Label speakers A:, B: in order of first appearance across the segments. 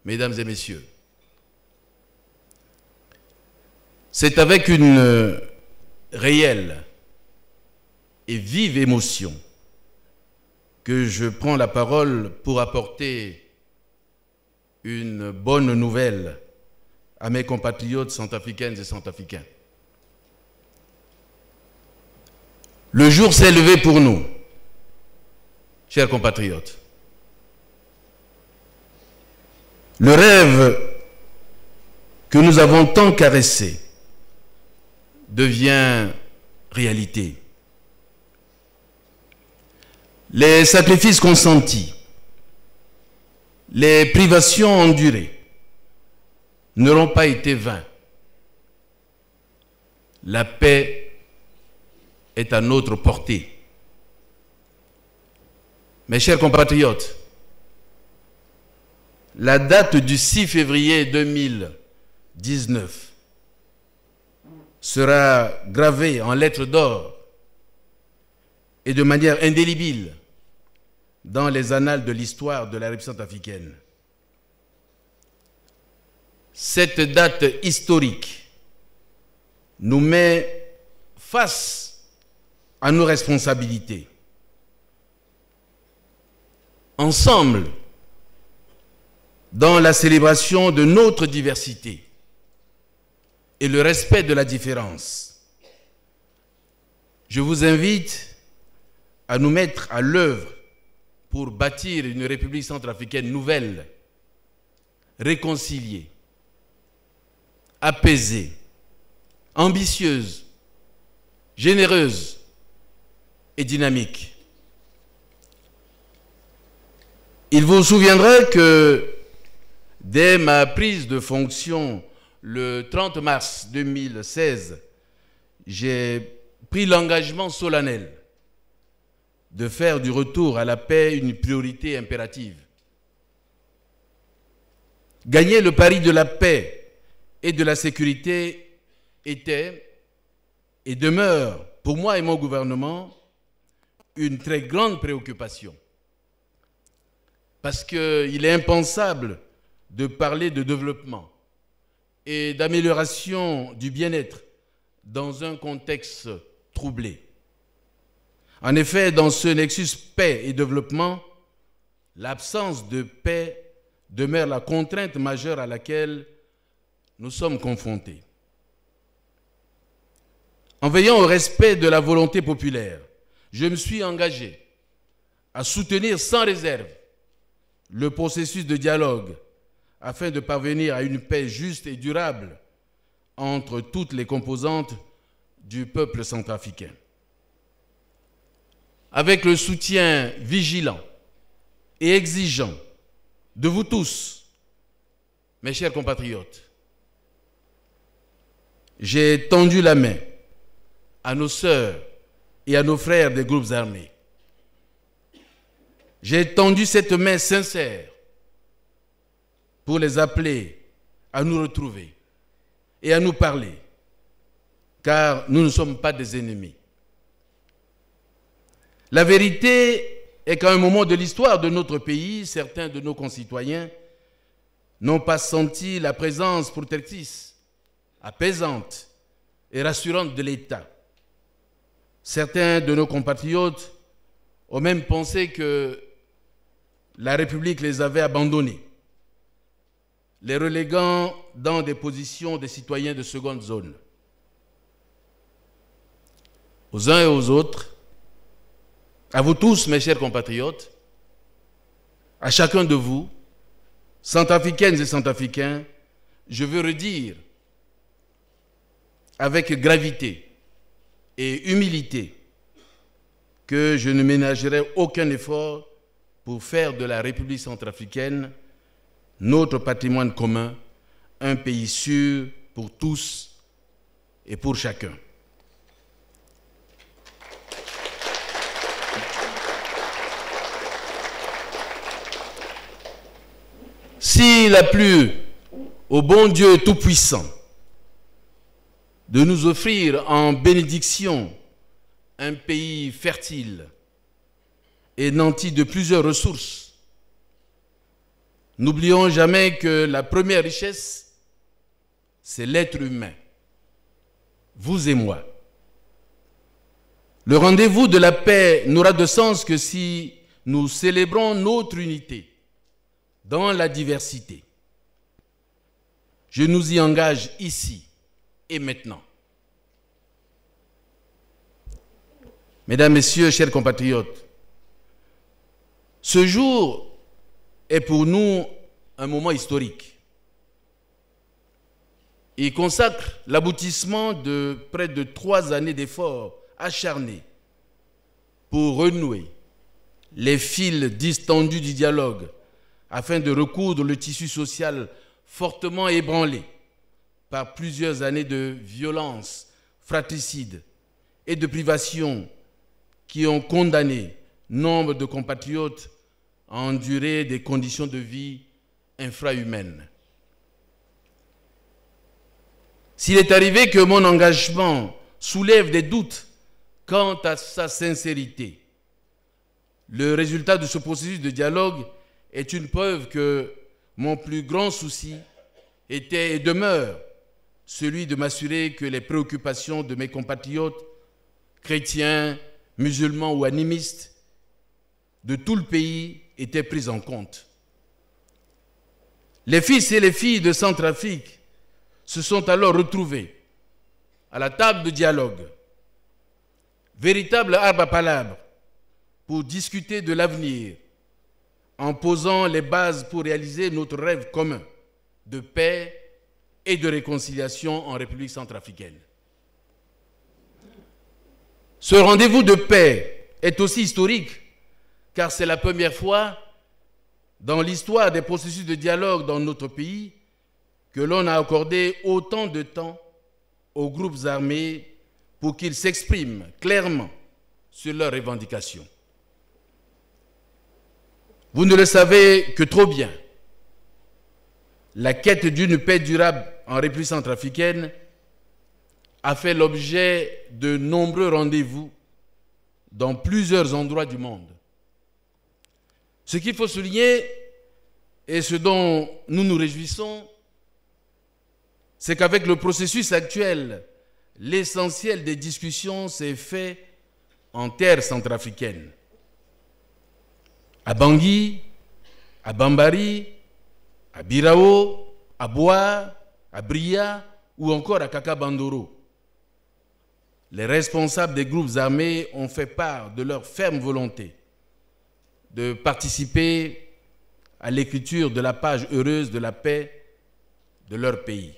A: mesdames et messieurs, c'est avec une réelle et vive émotion que je prends la parole pour apporter une bonne nouvelle à mes compatriotes centrafricaines et centrafricains. Le jour s'est levé pour nous, chers compatriotes. Le rêve que nous avons tant caressé devient réalité. Les sacrifices consentis, les privations endurées n'auront pas été vains. La paix est à notre portée. Mes chers compatriotes, la date du 6 février 2019 sera gravée en lettres d'or et de manière indélébile dans les annales de l'histoire de la République centrafricaine. Cette date historique nous met face à nos responsabilités. Ensemble, dans la célébration de notre diversité et le respect de la différence, je vous invite à nous mettre à l'œuvre pour bâtir une République centrafricaine nouvelle, réconciliée, apaisée, ambitieuse, généreuse et dynamique. Il vous souviendra que dès ma prise de fonction le 30 mars 2016, j'ai pris l'engagement solennel de faire du retour à la paix une priorité impérative. Gagner le pari de la paix et de la sécurité était et demeure, pour moi et mon gouvernement, une très grande préoccupation. Parce qu'il est impensable de parler de développement et d'amélioration du bien-être dans un contexte troublé. En effet, dans ce nexus paix et développement, l'absence de paix demeure la contrainte majeure à laquelle nous sommes confrontés. En veillant au respect de la volonté populaire, je me suis engagé à soutenir sans réserve le processus de dialogue afin de parvenir à une paix juste et durable entre toutes les composantes du peuple centrafricain. Avec le soutien vigilant et exigeant de vous tous, mes chers compatriotes, j'ai tendu la main à nos sœurs et à nos frères des groupes armés. J'ai tendu cette main sincère pour les appeler à nous retrouver et à nous parler, car nous ne sommes pas des ennemis. La vérité est qu'à un moment de l'histoire de notre pays, certains de nos concitoyens n'ont pas senti la présence protectrice, apaisante et rassurante de l'État. Certains de nos compatriotes ont même pensé que la République les avait abandonnés, les reléguant dans des positions de citoyens de seconde zone. Aux uns et aux autres, à vous tous, mes chers compatriotes, à chacun de vous, centrafricaines et centrafricains, je veux redire avec gravité et humilité que je ne ménagerai aucun effort pour faire de la République centrafricaine notre patrimoine commun, un pays sûr pour tous et pour chacun. S'il a plu au bon Dieu Tout-Puissant de nous offrir en bénédiction un pays fertile et nanti de plusieurs ressources, N'oublions jamais que la première richesse, c'est l'être humain, vous et moi. Le rendez-vous de la paix n'aura de sens que si nous célébrons notre unité dans la diversité. Je nous y engage ici et maintenant. Mesdames, Messieurs, chers compatriotes, ce jour est pour nous un moment historique. Il consacre l'aboutissement de près de 3 années d'efforts acharnés pour renouer les fils distendus du dialogue afin de recoudre le tissu social fortement ébranlé par plusieurs années de violences fratricides et de privations qui ont condamné nombre de compatriotes à endurer des conditions de vie infrahumaines. S'il est arrivé que mon engagement soulève des doutes quant à sa sincérité, le résultat de ce processus de dialogue est une preuve que mon plus grand souci était et demeure celui de m'assurer que les préoccupations de mes compatriotes, chrétiens, musulmans ou animistes, de tout le pays étaient prises en compte. Les fils et les filles de Centrafrique se sont alors retrouvés à la table de dialogue, véritable arbre à palabre, pour discuter de l'avenir, en posant les bases pour réaliser notre rêve commun de paix et de réconciliation en République centrafricaine. Ce rendez-vous de paix est aussi historique, car c'est la première fois dans l'histoire des processus de dialogue dans notre pays que l'on a accordé autant de temps aux groupes armés pour qu'ils s'expriment clairement sur leurs revendications. Vous ne le savez que trop bien, la quête d'une paix durable en République centrafricaine a fait l'objet de nombreux rendez-vous dans plusieurs endroits du monde. Ce qu'il faut souligner, et ce dont nous nous réjouissons, c'est qu'avec le processus actuel, l'essentiel des discussions s'est fait en terre centrafricaine. À Bangui, à Bambari, à Birao, à Boa, à Bria ou encore à Kakabandoro. Les responsables des groupes armés ont fait part de leur ferme volonté de participer à l'écriture de la page heureuse de la paix de leur pays.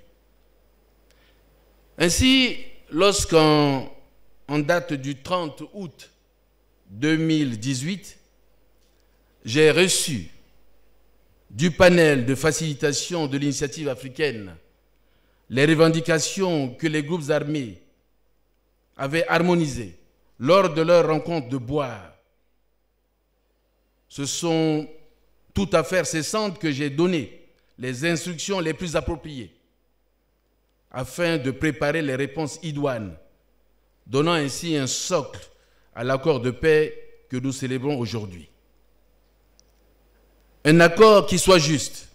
A: Ainsi, lorsqu'en date du 30 août 2018, j'ai reçu du panel de facilitation de l'initiative africaine les revendications que les groupes armés avaient harmonisées lors de leur rencontre de Bois. Ce sont toutes affaires cessantes que j'ai donné les instructions les plus appropriées afin de préparer les réponses idoines, donnant ainsi un socle à l'accord de paix que nous célébrons aujourd'hui. Un accord qui soit juste,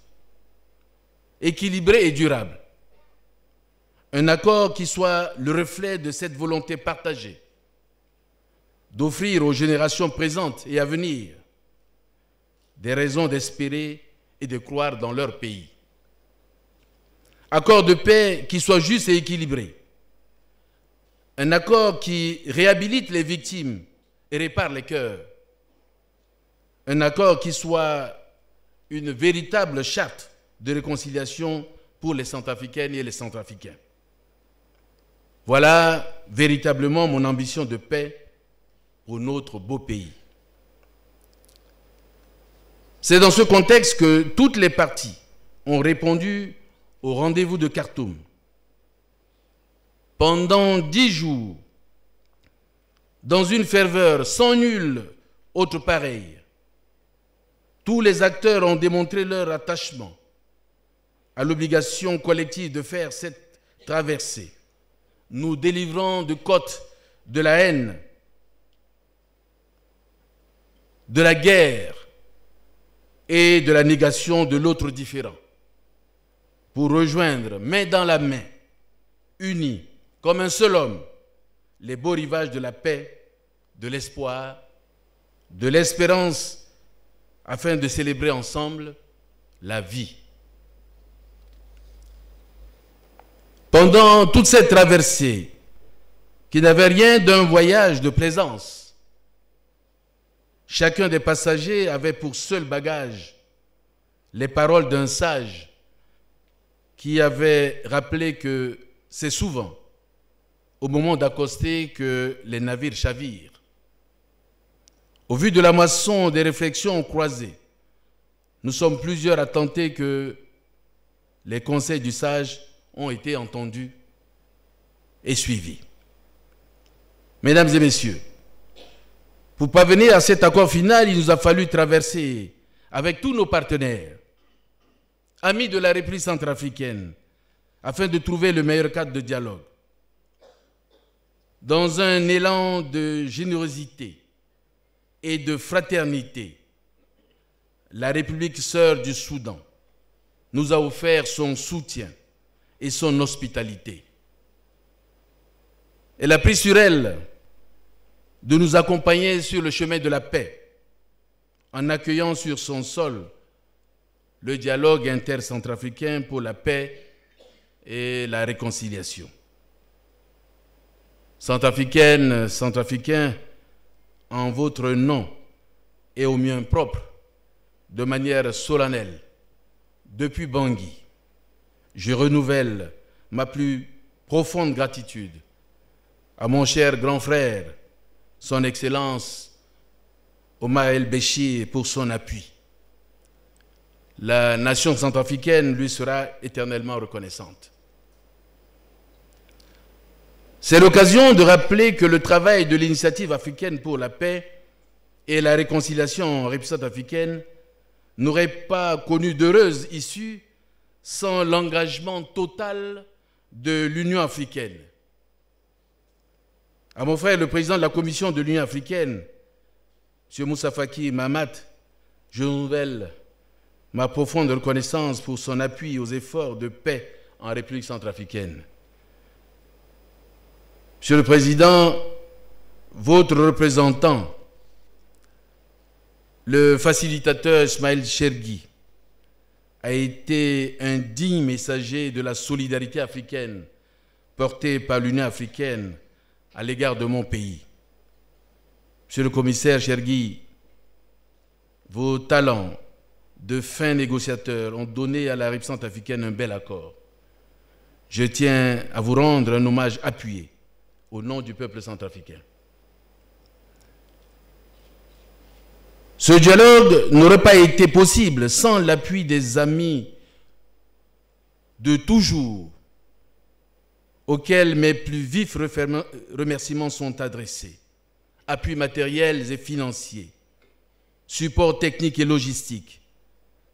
A: équilibré et durable. Un accord qui soit le reflet de cette volonté partagée d'offrir aux générations présentes et à venir des raisons d'espérer et de croire dans leur pays. Accord de paix qui soit juste et équilibré. Un accord qui réhabilite les victimes et répare les cœurs. Un accord qui soit une véritable charte de réconciliation pour les Centrafricaines et les Centrafricains. Voilà véritablement mon ambition de paix pour notre beau pays. C'est dans ce contexte que toutes les parties ont répondu au rendez-vous de Khartoum. Pendant 10 jours, dans une ferveur sans nul autre pareil, tous les acteurs ont démontré leur attachement à l'obligation collective de faire cette traversée, nous délivrant de côtes de la haine, de la guerre, et de la négation de l'autre différent, pour rejoindre main dans la main, unis comme un seul homme, les beaux rivages de la paix, de l'espoir, de l'espérance, afin de célébrer ensemble la vie. Pendant toute cette traversée, qui n'avait rien d'un voyage de plaisance, chacun des passagers avait pour seul bagage les paroles d'un sage qui avait rappelé que c'est souvent au moment d'accoster que les navires chavirent. Au vu de la moisson des réflexions croisées, nous sommes plusieurs à tenter que les conseils du sage ont été entendus et suivis. Mesdames et messieurs, pour parvenir à cet accord final, il nous a fallu traverser avec tous nos partenaires, amis de la République centrafricaine, afin de trouver le meilleur cadre de dialogue. Dans un élan de générosité et de fraternité, la République sœur du Soudan nous a offert son soutien et son hospitalité. Elle a pris sur elle de nous accompagner sur le chemin de la paix, en accueillant sur son sol le dialogue intercentrafricain pour la paix et la réconciliation. Centrafricaines, Centrafricains, en votre nom et au mien propre, de manière solennelle, depuis Bangui, je renouvelle ma plus profonde gratitude à mon cher grand frère, son Excellence Omar El-Béchir, pour son appui. La nation centrafricaine lui sera éternellement reconnaissante. C'est l'occasion de rappeler que le travail de l'initiative africaine pour la paix et la réconciliation en République centrafricaine n'aurait pas connu d'heureuse issue sans l'engagement total de l'Union africaine. À mon frère, le président de la Commission de l'Union africaine, M. Moussa Faki Mahamat, je renouvelle ma profonde reconnaissance pour son appui aux efforts de paix en République centrafricaine. Monsieur le Président, votre représentant, le facilitateur Ismaël Chergui, a été un digne messager de la solidarité africaine portée par l'Union africaine à l'égard de mon pays. Monsieur le commissaire Chergui, vos talents de fin négociateur ont donné à la République centrafricaine un bel accord. Je tiens à vous rendre un hommage appuyé au nom du peuple centrafricain. Ce dialogue n'aurait pas été possible sans l'appui des amis de toujours, auxquels mes plus vifs remerciements sont adressés. Appuis matériels et financiers, support technique et logistique,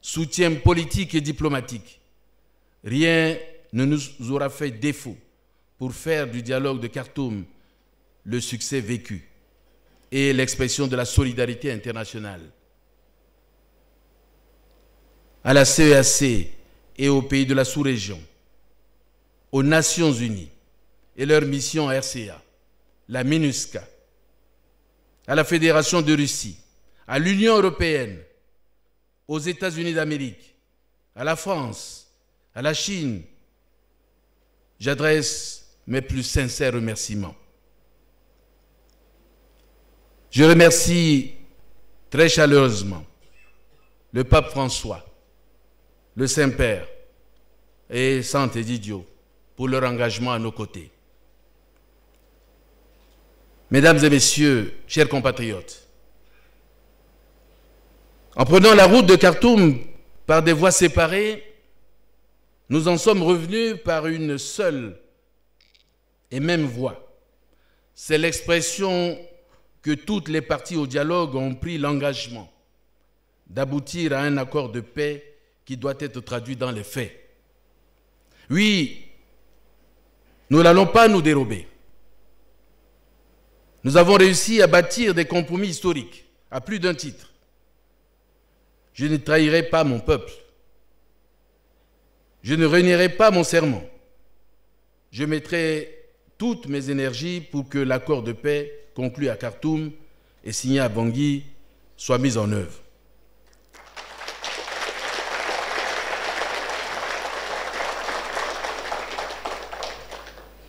A: soutien politique et diplomatique. Rien ne nous aura fait défaut pour faire du dialogue de Khartoum le succès vécu et l'expression de la solidarité internationale. À la CEAC et aux pays de la sous-région, aux Nations Unies et leur mission RCA, la MINUSCA, à la Fédération de Russie, à l'Union européenne, aux États-Unis d'Amérique, à la France, à la Chine, j'adresse mes plus sincères remerciements. Je remercie très chaleureusement le pape François, le Saint-Père et Saint Egidio pour leur engagement à nos côtés. Mesdames et messieurs, chers compatriotes, en prenant la route de Khartoum par des voies séparées, nous en sommes revenus par une seule et même voie. C'est l'expression que toutes les parties au dialogue ont pris l'engagement d'aboutir à un accord de paix qui doit être traduit dans les faits. Oui, nous n'allons pas nous dérober. Nous avons réussi à bâtir des compromis historiques à plus d'un titre. Je ne trahirai pas mon peuple. Je ne renierai pas mon serment. Je mettrai toutes mes énergies pour que l'accord de paix conclu à Khartoum et signé à Bangui soit mis en œuvre.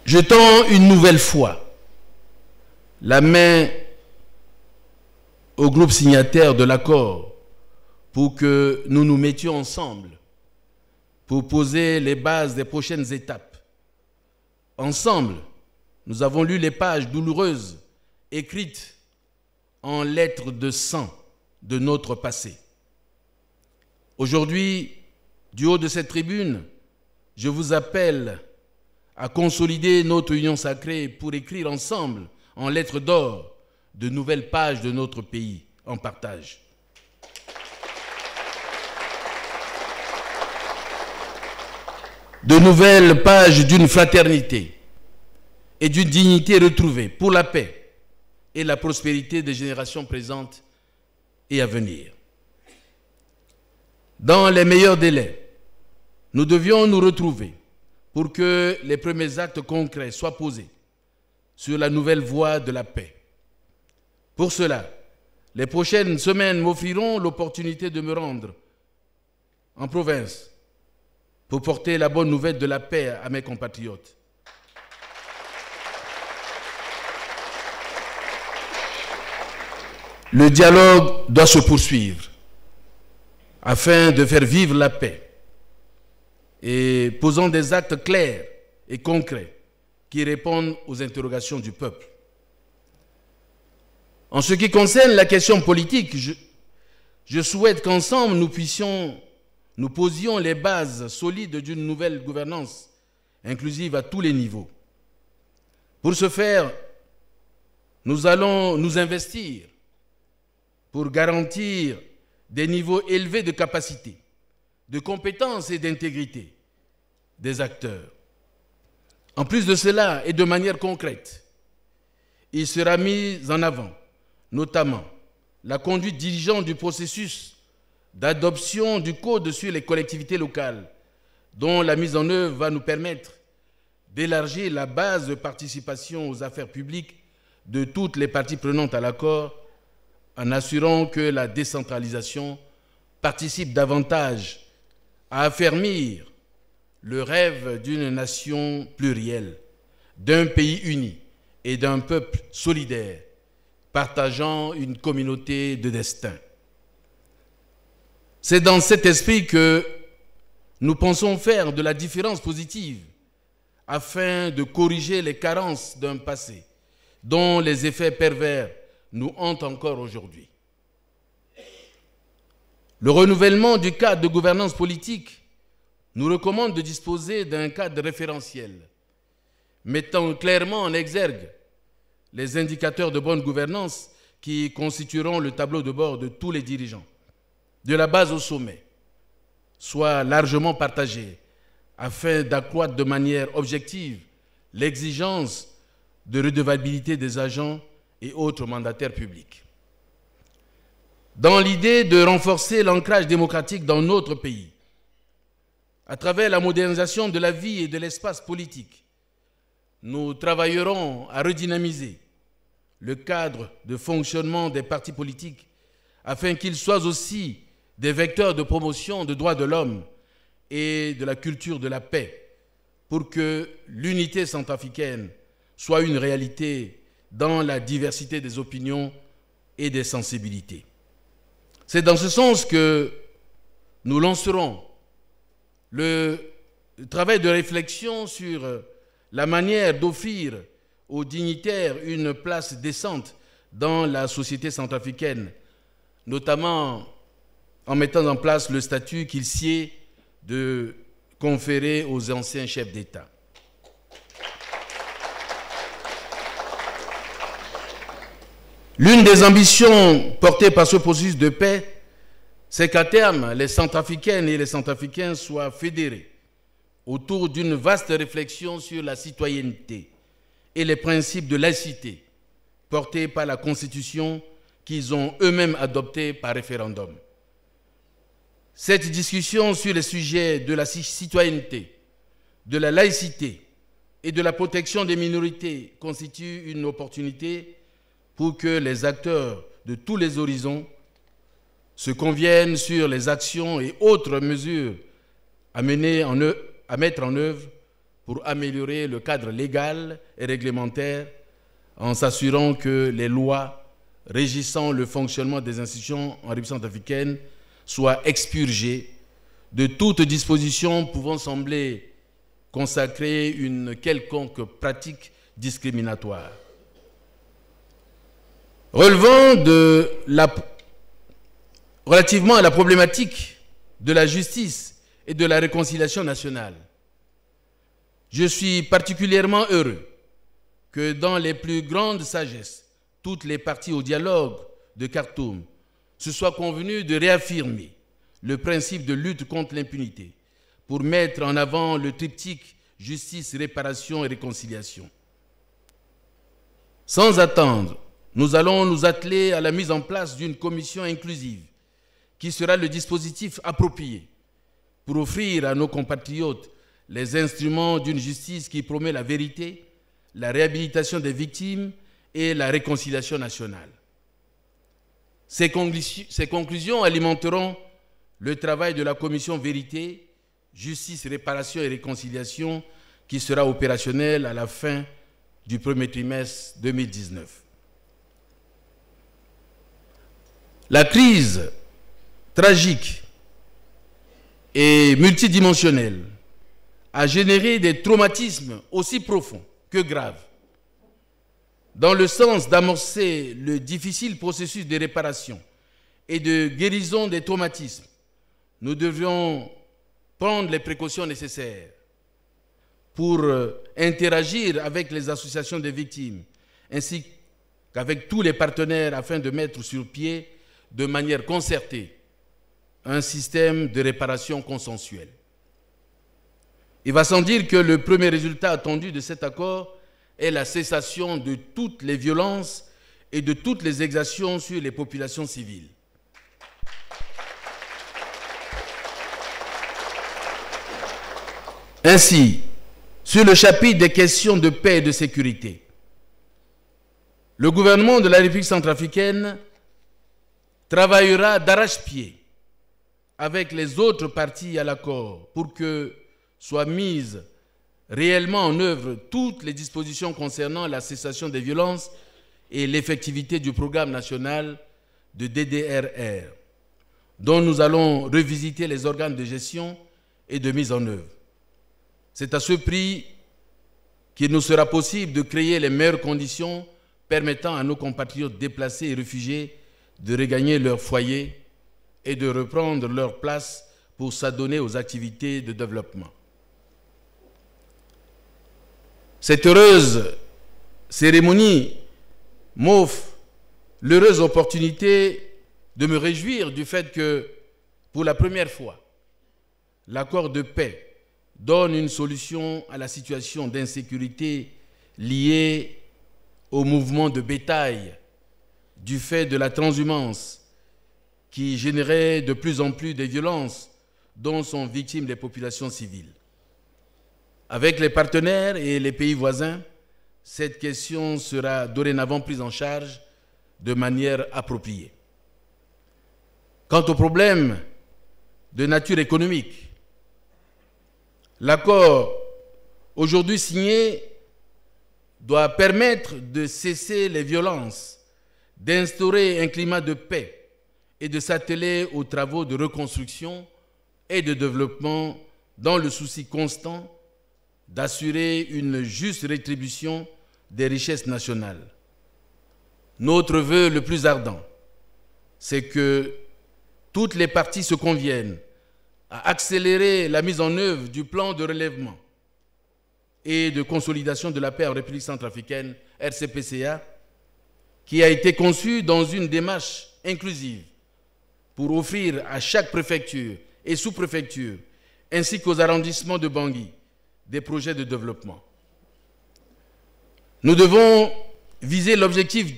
A: Je tends une nouvelle fois la main au groupe signataire de l'accord pour que nous nous mettions ensemble pour poser les bases des prochaines étapes. Ensemble, nous avons lu les pages douloureuses écrites en lettres de sang de notre passé. Aujourd'hui, du haut de cette tribune, je vous appelle à consolider notre union sacrée pour écrire ensemble, en lettres d'or, de nouvelles pages de notre pays en partage. De nouvelles pages d'une fraternité et d'une dignité retrouvée pour la paix et la prospérité des générations présentes et à venir. Dans les meilleurs délais, nous devions nous retrouver pour que les premiers actes concrets soient posés sur la nouvelle voie de la paix. Pour cela, les prochaines semaines m'offriront l'opportunité de me rendre en province pour porter la bonne nouvelle de la paix à mes compatriotes. Le dialogue doit se poursuivre afin de faire vivre la paix et posant des actes clairs et concrets qui répondent aux interrogations du peuple. En ce qui concerne la question politique, je souhaite qu'ensemble nous posions les bases solides d'une nouvelle gouvernance inclusive à tous les niveaux. Pour ce faire, nous allons nous investir pour garantir des niveaux élevés de capacité, de compétences et d'intégrité des acteurs. En plus de cela, et de manière concrète, il sera mis en avant, notamment, la conduite diligente du processus d'adoption du Code sur les collectivités locales, dont la mise en œuvre va nous permettre d'élargir la base de participation aux affaires publiques de toutes les parties prenantes à l'accord, en assurant que la décentralisation participe davantage à affermir le rêve d'une nation plurielle, d'un pays uni et d'un peuple solidaire, partageant une communauté de destin. C'est dans cet esprit que nous pensons faire de la différence positive afin de corriger les carences d'un passé dont les effets pervers nous hantent encore aujourd'hui. Le renouvellement du cadre de gouvernance politique nous recommande de disposer d'un cadre référentiel mettant clairement en exergue les indicateurs de bonne gouvernance qui constitueront le tableau de bord de tous les dirigeants, de la base au sommet, soit largement partagés afin d'accroître de manière objective l'exigence de redevabilité des agents et autres mandataires publics. Dans l'idée de renforcer l'ancrage démocratique dans notre pays, à travers la modernisation de la vie et de l'espace politique, nous travaillerons à redynamiser le cadre de fonctionnement des partis politiques afin qu'ils soient aussi des vecteurs de promotion des droits de l'homme et de la culture de la paix, pour que l'unité centrafricaine soit une réalité dans la diversité des opinions et des sensibilités. C'est dans ce sens que nous lancerons le travail de réflexion sur la manière d'offrir aux dignitaires une place décente dans la société centrafricaine, notamment en mettant en place le statut qu'il sied de conférer aux anciens chefs d'État. L'une des ambitions portées par ce processus de paix, c'est qu'à terme, les Centrafricaines et les Centrafricains soient fédérés autour d'une vaste réflexion sur la citoyenneté et les principes de laïcité portés par la Constitution qu'ils ont eux-mêmes adoptés par référendum. Cette discussion sur les sujets de la citoyenneté, de la laïcité et de la protection des minorités constitue une opportunité pour que les acteurs de tous les horizons se conviennent sur les actions et autres mesures à mettre en œuvre pour améliorer le cadre légal et réglementaire en s'assurant que les lois régissant le fonctionnement des institutions en République centrafricaine soient expurgées de toute disposition pouvant sembler consacrer une quelconque pratique discriminatoire. Relativement à la problématique de la justice et de la réconciliation nationale, je suis particulièrement heureux que dans les plus grandes sagesses, toutes les parties au dialogue de Khartoum se soient convenues de réaffirmer le principe de lutte contre l'impunité pour mettre en avant le triptyque justice, réparation et réconciliation. Sans attendre, nous allons nous atteler à la mise en place d'une commission inclusive qui sera le dispositif approprié pour offrir à nos compatriotes les instruments d'une justice qui promet la vérité, la réhabilitation des victimes et la réconciliation nationale. Ces conclusions alimenteront le travail de la commission Vérité, Justice, Réparation et Réconciliation qui sera opérationnelle à la fin du premier trimestre 2019. La crise tragique et multidimensionnelle a généré des traumatismes aussi profonds que graves. Dans le sens d'amorcer le difficile processus de réparation et de guérison des traumatismes, nous devrions prendre les précautions nécessaires pour interagir avec les associations de victimes ainsi qu'avec tous les partenaires afin de mettre sur pied de manière concertée un système de réparation consensuel. Il va sans dire que le premier résultat attendu de cet accord est la cessation de toutes les violences et de toutes les exactions sur les populations civiles. Ainsi, sur le chapitre des questions de paix et de sécurité, le gouvernement de la République centrafricaine travaillera d'arrache-pied avec les autres parties à l'accord pour que soient mises réellement en œuvre toutes les dispositions concernant la cessation des violences et l'effectivité du programme national de DDRR, dont nous allons revisiter les organes de gestion et de mise en œuvre. C'est à ce prix qu'il nous sera possible de créer les meilleures conditions permettant à nos compatriotes déplacés et réfugiés de regagner leur foyer et de reprendre leur place pour s'adonner aux activités de développement. Cette heureuse cérémonie m'offre l'heureuse opportunité de me réjouir du fait que, pour la première fois, l'accord de paix donne une solution à la situation d'insécurité liée au mouvement de bétail du fait de la transhumance qui générait de plus en plus de violences dont sont victimes les populations civiles. Avec les partenaires et les pays voisins, cette question sera dorénavant prise en charge de manière appropriée. Quant aux problèmes de nature économique, l'accord aujourd'hui signé doit permettre de cesser les violences, d'instaurer un climat de paix et de s'atteler aux travaux de reconstruction et de développement dans le souci constant d'assurer une juste rétribution des richesses nationales. Notre vœu le plus ardent, c'est que toutes les parties se conviennent à accélérer la mise en œuvre du plan de relèvement et de consolidation de la paix en République centrafricaine, RCPCA, qui a été conçu dans une démarche inclusive pour offrir à chaque préfecture et sous-préfecture, ainsi qu'aux arrondissements de Bangui, des projets de développement. Nous devons viser l'objectif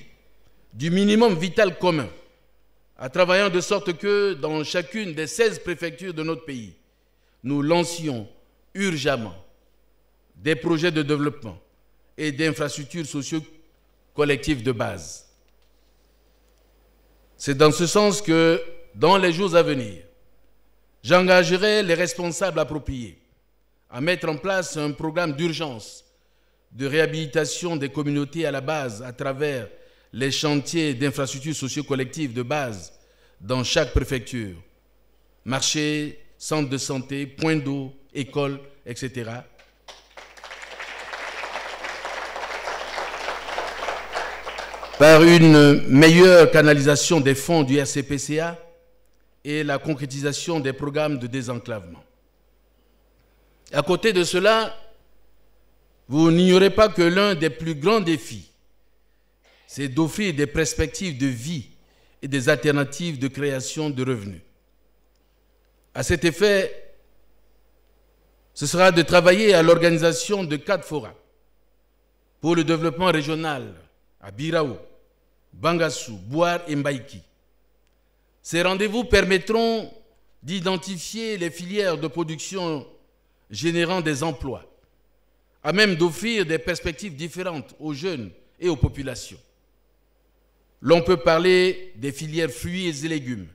A: du minimum vital commun en travaillant de sorte que dans chacune des 16 préfectures de notre pays, nous lancions urgemment des projets de développement et d'infrastructures socio-collectives de base. C'est dans ce sens que, dans les jours à venir, j'engagerai les responsables appropriés à mettre en place un programme d'urgence de réhabilitation des communautés à la base à travers les chantiers d'infrastructures socio-collectives de base dans chaque préfecture, marchés, centres de santé, points d'eau, écoles, etc. Par une meilleure canalisation des fonds du RCPCA et la concrétisation des programmes de désenclavement. À côté de cela, vous n'ignorez pas que l'un des plus grands défis, c'est d'offrir des perspectives de vie et des alternatives de création de revenus. À cet effet, ce sera de travailler à l'organisation de 4 forats pour le développement régional à Birao, Bangassou, Bouar et Mbaïki. Ces rendez-vous permettront d'identifier les filières de production générant des emplois, à même d'offrir des perspectives différentes aux jeunes et aux populations. L'on peut parler des filières fruits et légumes,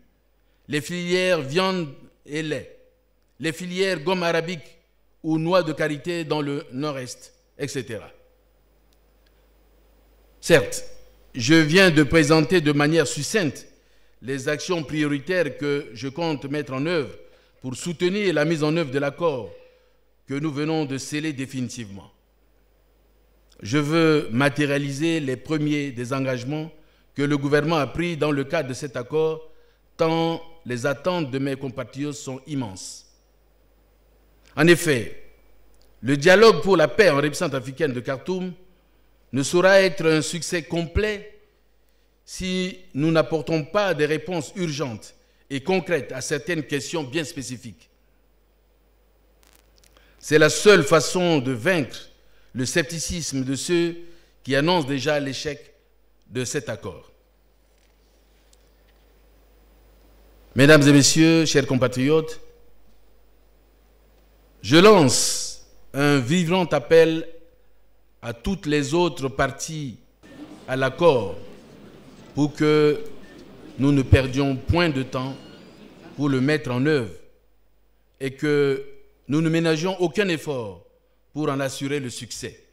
A: les filières viande et lait, les filières gomme arabique ou noix de karité dans le nord-est, etc. Certes, je viens de présenter de manière succincte les actions prioritaires que je compte mettre en œuvre pour soutenir la mise en œuvre de l'accord que nous venons de sceller définitivement. Je veux matérialiser les premiers des engagements que le gouvernement a pris dans le cadre de cet accord, tant les attentes de mes compatriotes sont immenses. En effet, le dialogue pour la paix en République centrafricaine de Khartoum ne saura être un succès complet si nous n'apportons pas des réponses urgentes et concrètes à certaines questions bien spécifiques. C'est la seule façon de vaincre le scepticisme de ceux qui annoncent déjà l'échec de cet accord. Mesdames et messieurs, chers compatriotes, je lance un vibrant appel à toutes les autres parties à l'accord pour que nous ne perdions point de temps pour le mettre en œuvre et que nous ne ménagions aucun effort pour en assurer le succès.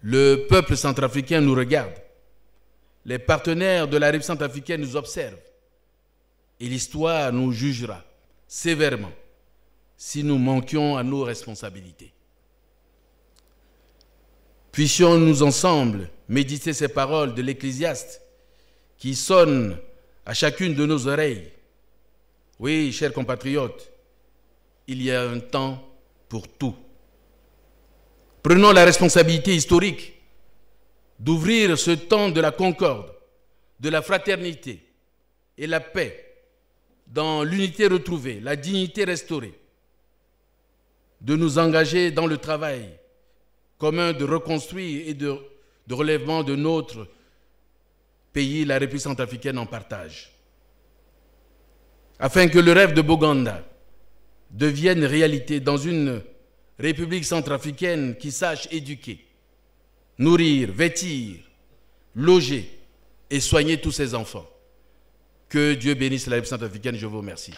A: Le peuple centrafricain nous regarde, les partenaires de la République centrafricaine nous observent et l'histoire nous jugera sévèrement si nous manquions à nos responsabilités. Puissions-nous ensemble méditer ces paroles de l'Ecclésiaste qui sonnent à chacune de nos oreilles. Oui, chers compatriotes, il y a un temps pour tout. Prenons la responsabilité historique d'ouvrir ce temps de la concorde, de la fraternité et la paix, dans l'unité retrouvée, la dignité restaurée, de nous engager dans le travail commun de reconstruire et de relèvement de notre pays, la République centrafricaine, en partage. Afin que le rêve de Boganda devienne réalité dans une République centrafricaine qui sache éduquer, nourrir, vêtir, loger et soigner tous ses enfants. Que Dieu bénisse la République centrafricaine, je vous remercie.